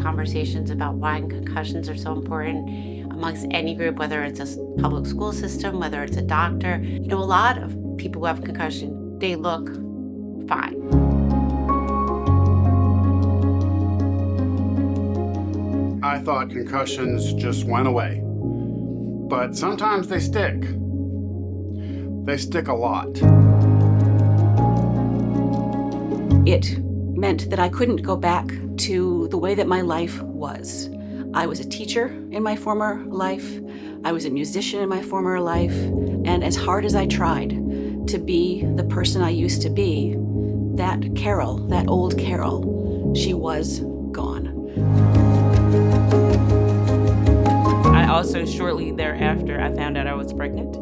conversations about why concussions are so important amongst any group, whether it's a public school system, whether it's a doctor. A lot of people who have concussion, they look fine. I thought concussions just went away, but sometimes they stick. They stick a lot. It meant that I couldn't go back to the way that my life was. I was a teacher in my former life. I was a musician in my former life. And as hard as I tried to be the person I used to be, that Carol, that old Carol, she was gone. I also, shortly thereafter, I found out I was pregnant.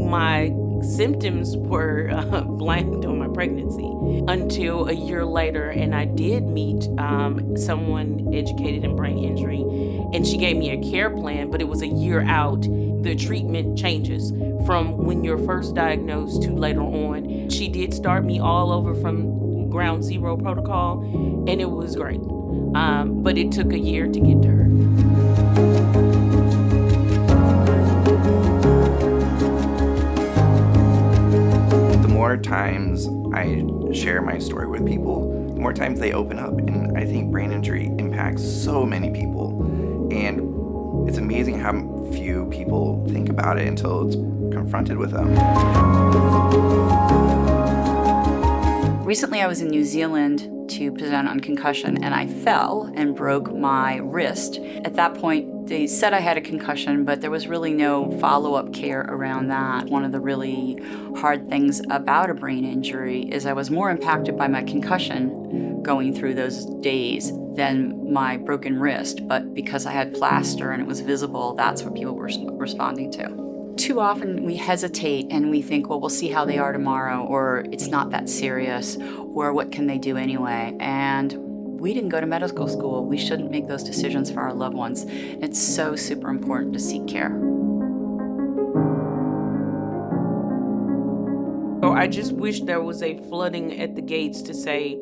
My symptoms were blamed on my pregnancy until a year later, and I did meet someone educated in brain injury, and she gave me a care plan, but it was a year out. The treatment changes from when you're first diagnosed to later on. She did start me all over from ground zero protocol, and it was great. But it took a year to get to her. The more times I share my story with people, the more times they open up, and I think brain injury impacts so many people. And it's amazing how few people think about it until it's confronted with them. Recently, I was in New Zealand to present on concussion, and I fell and broke my wrist. At that point, they said I had a concussion, but there was really no follow-up care around that. One of the really hard things about a brain injury is I was more impacted by my concussion going through those days than my broken wrist, but because I had plaster and it was visible, that's what people were responding to. Too often we hesitate and we think, well, we'll see how they are tomorrow, or it's not that serious, or what can they do anyway? And we didn't go to medical school. We shouldn't make those decisions for our loved ones. It's so super important to seek care. So I just wish there was a flooding at the gates to say,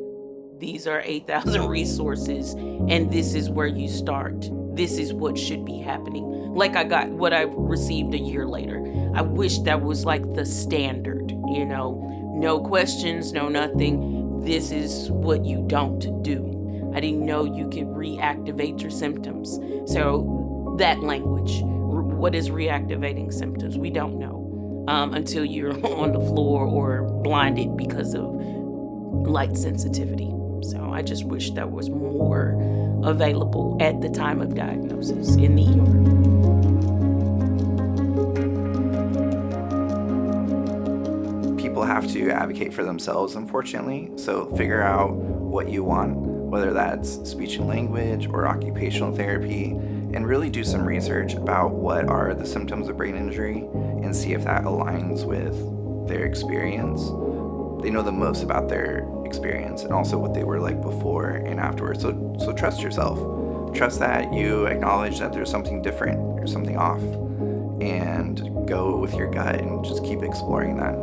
these are 8,000 resources, and this is where you start. This is what should be happening. Like I got what I received a year later. I wish that was like the standard, no questions, no nothing. This is what you don't do. I didn't know you could reactivate your symptoms. So that language, what is reactivating symptoms? We don't know until you're on the floor or blinded because of light sensitivity. So I just wish that was more available at the time of diagnosis in the ER. People have to advocate for themselves, unfortunately, so figure out what you want, whether that's speech and language or occupational therapy, and really do some research about what are the symptoms of brain injury and see if that aligns with their experience. They know the most about their experience and also what they were like before and afterwards. So trust yourself. Trust that you acknowledge that there's something different or something off, and go with your gut and just keep exploring that.